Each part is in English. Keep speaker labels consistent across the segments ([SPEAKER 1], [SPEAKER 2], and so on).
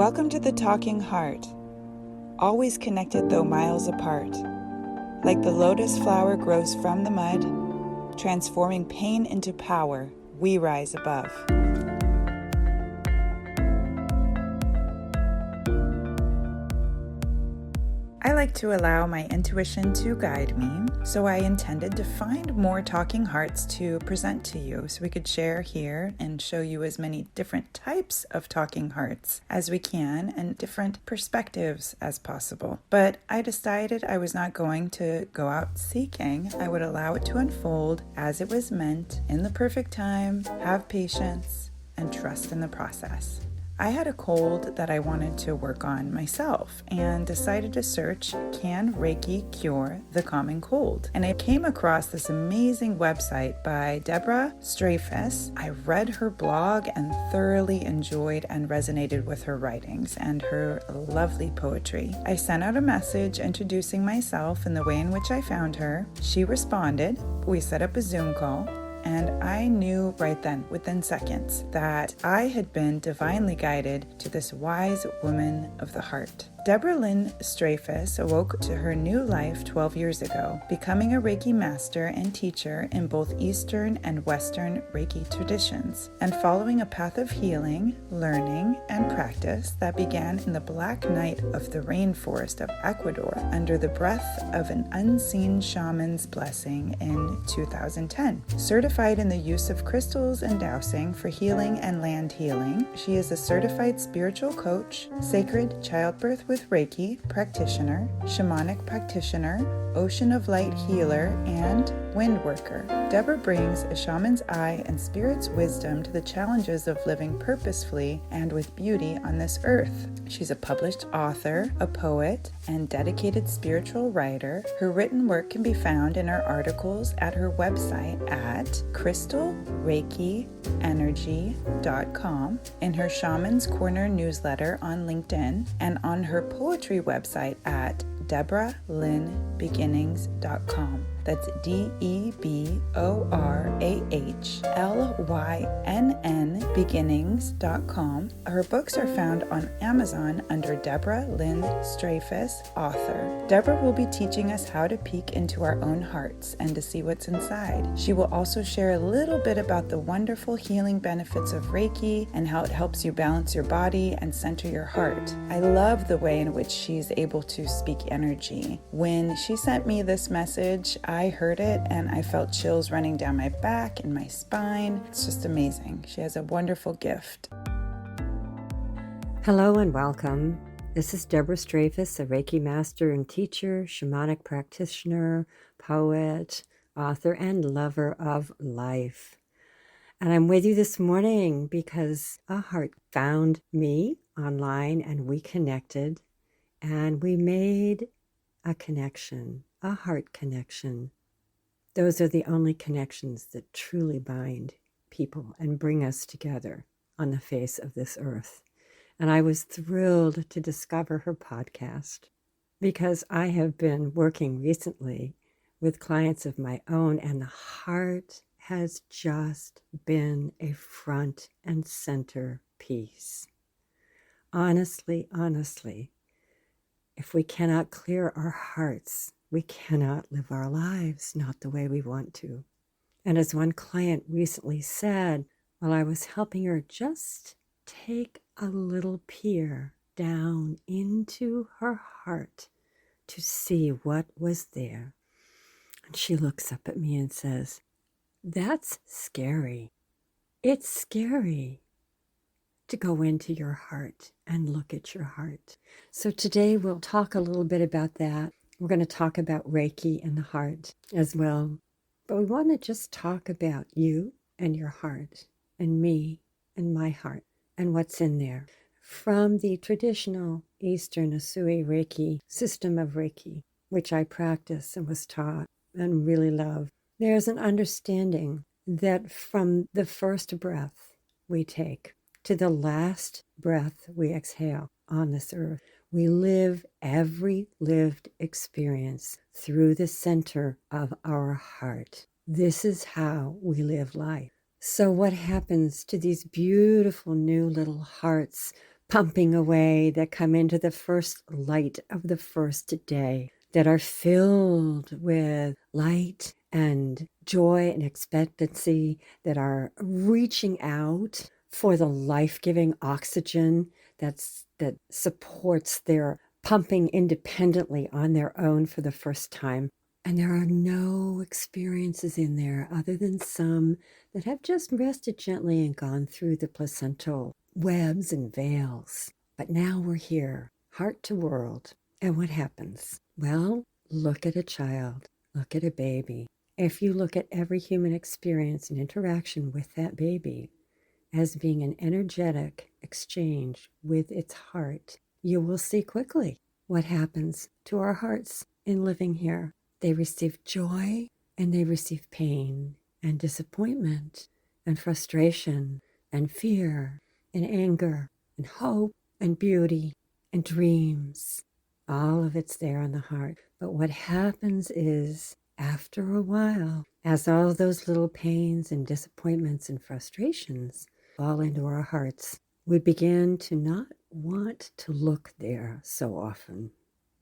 [SPEAKER 1] Welcome to the Talking Heart, always connected though miles apart. Like the lotus flower grows from the mud, transforming pain into power, we rise above. I like to allow my intuition to guide me, so I intended to find more talking hearts to present to you so we could share here and show you as many different types of talking hearts as we can and different perspectives as possible. But I decided I was not going to go out seeking. I would allow it to unfold as it was meant in the perfect time, have patience, and trust in the process. I had a cold that I wanted to work on myself and decided to search, can Reiki cure the common cold? And I came across this amazing website by Deborah Strafuss. I read her blog and thoroughly enjoyed and resonated with her writings and her lovely poetry. I sent out a message introducing myself and the way in which I found her. She responded. We set up a Zoom call. And I knew right then, within seconds, that I had been divinely guided to this wise woman of the heart. Deborah Lynn Strafuss awoke to her new life 12 years ago, becoming a Reiki Master and Teacher in both Eastern and Western Reiki traditions, and following a path of healing, learning, and practice that began in the black night of the rainforest of Ecuador under the breath of an unseen shaman's blessing in 2010. Certified in the use of crystals and dowsing for healing and land healing, she is a certified spiritual coach, sacred childbirth with Reiki practitioner, shamanic practitioner, ocean of light healer, and wind worker. Deborah brings a shaman's eye and spirit's wisdom to the challenges of living purposefully and with beauty on this earth. She's a published author, a poet, and dedicated spiritual writer. Her written work can be found in her articles at her website at crystalreikienergy.com, in her Shaman's Corner newsletter on LinkedIn, and on her poetry website at DeborahLynnBeginnings.com. That's DeborahLynn Beginnings.com. Her books are found on Amazon under Deborah Lynn Strafuss, author. Deborah will be teaching us how to peek into our own hearts and to see what's inside. She will also share a little bit about the wonderful healing benefits of Reiki and how it helps you balance your body and center your heart. I love the way in which she's able to speak energy. When she sent me this message, I heard it and I felt chills running down my back and my spine. It's just amazing. She has a wonderful gift.
[SPEAKER 2] Hello and welcome. This is Deborah Strafuss, a Reiki Master and Teacher, Shamanic Practitioner, poet, author, and lover of life. And I'm with you this morning because a heart found me online and we connected and we made a connection, a heart connection. Those are the only connections that truly bind people and bring us together on the face of this earth. And I was thrilled to discover her podcast because I have been working recently with clients of my own, and the heart has just been a front and center piece. Honestly, if we cannot clear our hearts, we cannot live our lives not the way we want to. And as one client recently said, while I was helping her just take a little peer down into her heart to see what was there, and she looks up at me and says, "That's scary. It's scary to go into your heart and look at your heart." So today we'll talk a little bit about that. We're going to talk about Reiki and the heart as well. But we want to just talk about you and your heart and me and my heart and what's in there. From the traditional Eastern Usui Reiki system of Reiki, which I practice and was taught and really love, there's an understanding that from the first breath we take to the last breath we exhale on this earth, we live every lived experience through the center of our heart. This is how we live life. So what happens to these beautiful new little hearts pumping away, that come into the first light of the first day, that are filled with light and joy and expectancy, that are reaching out for the life-giving oxygen that supports their pumping independently on their own for the first time. And there are no experiences in there other than some that have just rested gently and gone through the placental webs and veils. But now we're here, heart to world. And what happens? Well, look at a child, look at a baby. If you look at every human experience and interaction with that baby as being an energetic exchange with its heart, you will see quickly what happens to our hearts in living here. They receive joy and they receive pain and disappointment and frustration and fear and anger and hope and beauty and dreams. All of it's there on the heart. But what happens is, after a while, as all those little pains and disappointments and frustrations fall into our hearts, we begin to not want to look there so often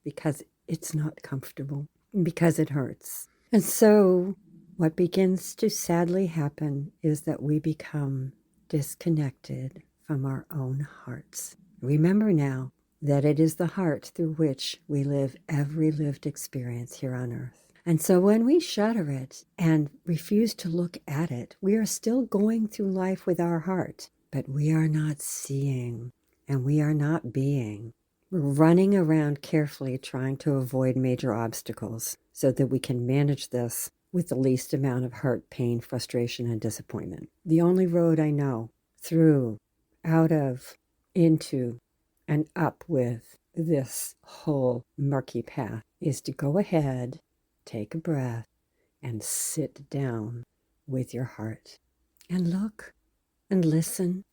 [SPEAKER 2] because it's not comfortable, because it hurts. And so what begins to sadly happen is that we become disconnected from our own hearts. Remember now that it is the heart through which we live every lived experience here on earth. And so when we shutter it and refuse to look at it, we are still going through life with our heart, but we are not seeing and we are not being. We're running around carefully trying to avoid major obstacles so that we can manage this with the least amount of hurt, pain, frustration, and disappointment. The only road I know through, out of, into, and up with this whole murky path is to go ahead, take a breath, and sit down with your heart and look and listen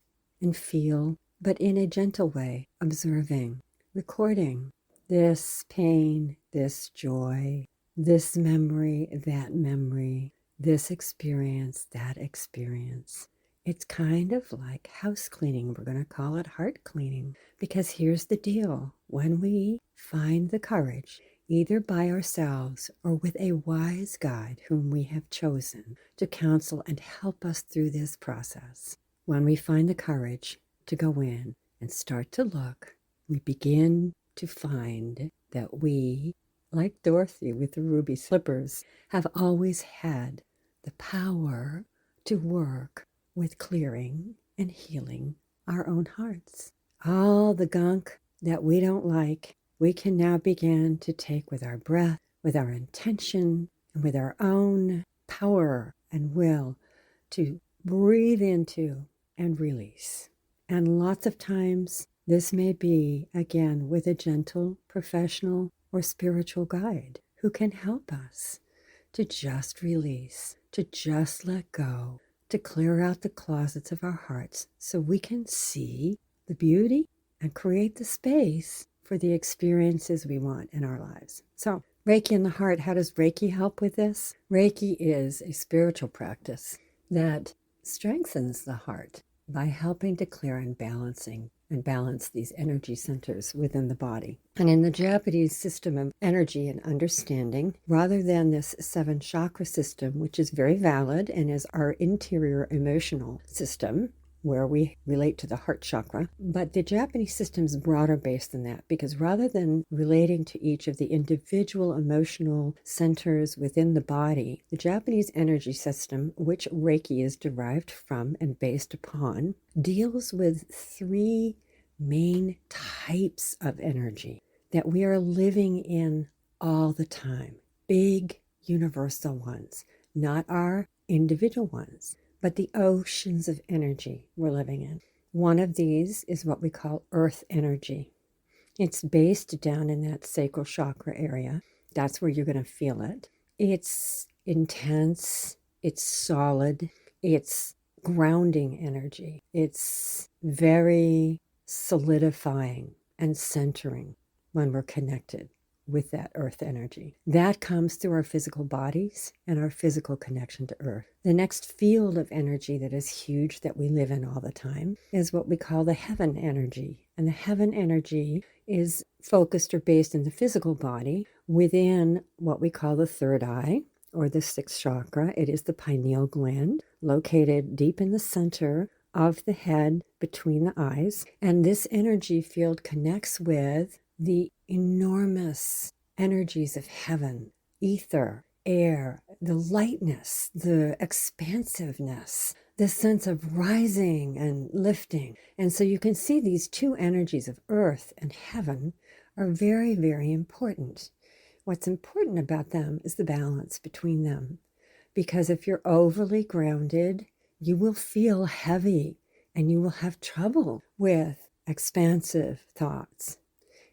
[SPEAKER 2] and feel, but in a gentle way, observing, recording this pain, this joy, this memory, that memory, this experience, that experience. It's kind of like house cleaning. We're going to call it heart cleaning, because here's the deal. When we find the courage, either by ourselves or with a wise guide whom we have chosen to counsel and help us through this process, when we find the courage to go in and start to look, we begin to find that we, like Dorothy with the ruby slippers, have always had the power to work with clearing and healing our own hearts. All the gunk that we don't like, we can now begin to take with our breath, with our intention, and with our own power and will to breathe into and release. And lots of times, this may be, again, with a gentle, professional, or spiritual guide who can help us to just release, to just let go, to clear out the closets of our hearts so we can see the beauty and create the space for the experiences we want in our lives. So, Reiki in the heart, how does Reiki help with this? Reiki is a spiritual practice that strengthens the heart by helping to clear and balance these energy centers within the body. And in the Japanese system of energy and understanding, rather than this 7 chakra system, which is very valid and is our interior emotional system, where we relate to the heart chakra. But the Japanese system is broader based than that, because rather than relating to each of the individual emotional centers within the body, the Japanese energy system, which Reiki is derived from and based upon, deals with 3 main types of energy that we are living in all the time. Big universal ones, not our individual ones, but the oceans of energy we're living in. One of these is what we call earth energy. It's based down in that sacral chakra area. That's where you're going to feel it. It's intense. It's solid. It's grounding energy. It's very solidifying and centering when we're connected with that earth energy. That comes through our physical bodies and our physical connection to earth. The next field of energy that is huge that we live in all the time is what we call the heaven energy. And the heaven energy is focused or based in the physical body within what we call the third eye or the sixth chakra. It is the pineal gland located deep in the center of the head between the eyes. And this energy field connects with the enormous energies of heaven, ether, air, the lightness, the expansiveness, the sense of rising and lifting. And so you can see these two energies of earth and heaven are very, very important. What's important about them is the balance between them. Because if you're overly grounded, you will feel heavy and you will have trouble with expansive thoughts.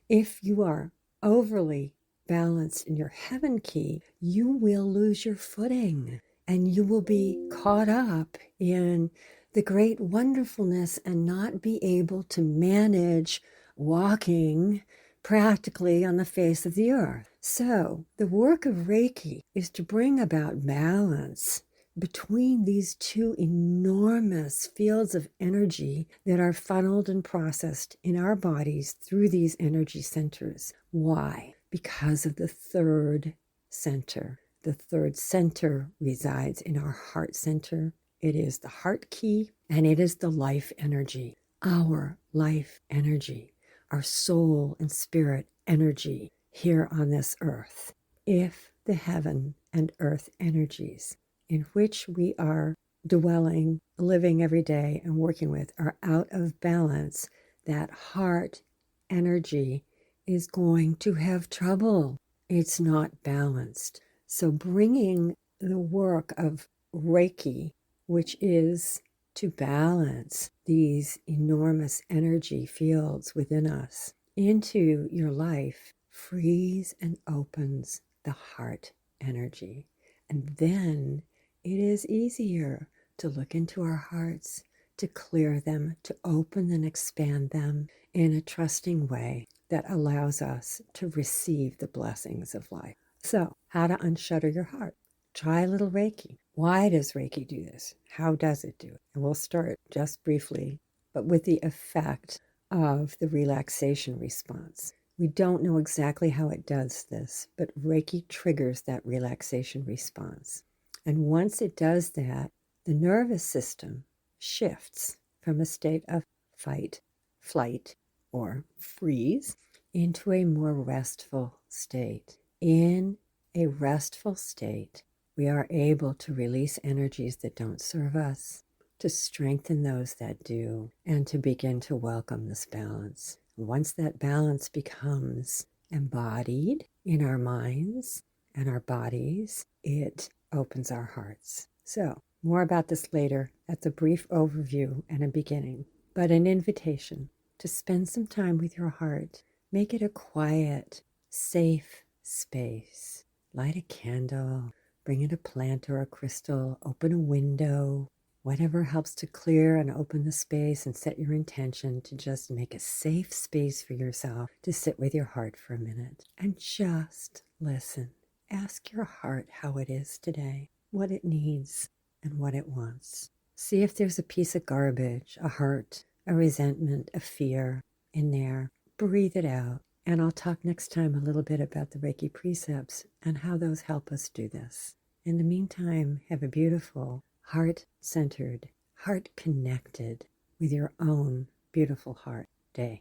[SPEAKER 2] If you are overly balanced in your heaven key, you will lose your footing and you will be caught up in the great wonderfulness and not be able to manage walking practically on the face of the earth. So the work of Reiki is to bring about balance between these two enormous fields of energy that are funneled and processed in our bodies through these energy centers. Why? Because of the third center. The third center resides in our heart center. It is the heart key, and it is the life energy, our life energy, our soul and spirit energy here on this earth. If the heaven and earth energies in which we are dwelling, living every day and working with are out of balance, that heart energy is going to have trouble. It's not balanced. So bringing the work of Reiki, which is to balance these enormous energy fields within us, into your life, frees and opens the heart energy. And then it is easier to look into our hearts, to clear them, to open and expand them in a trusting way that allows us to receive the blessings of life. So, how to unshutter your heart? Try a little Reiki. Why does Reiki do this? How does it do it? And we'll start just briefly, but with the effect of the relaxation response. We don't know exactly how it does this, but Reiki triggers that relaxation response. And once it does that, the nervous system shifts from a state of fight, flight, or freeze into a more restful state. In a restful state, we are able to release energies that don't serve us, to strengthen those that do, and to begin to welcome this balance. Once that balance becomes embodied in our minds and our bodies, it opens our hearts. So, more about this later. That's a brief overview and a beginning, but an invitation to spend some time with your heart. Make it a quiet, safe space. Light a candle, bring in a plant or a crystal, open a window, whatever helps to clear and open the space and set your intention to just make a safe space for yourself to sit with your heart for a minute and just listen. Ask your heart how it is today, what it needs and what it wants. See if there's a piece of garbage, a hurt, a resentment, a fear in there. Breathe it out. And I'll talk next time a little bit about the Reiki precepts and how those help us do this. In the meantime, have a beautiful, heart-centered, heart-connected with your own beautiful heart day.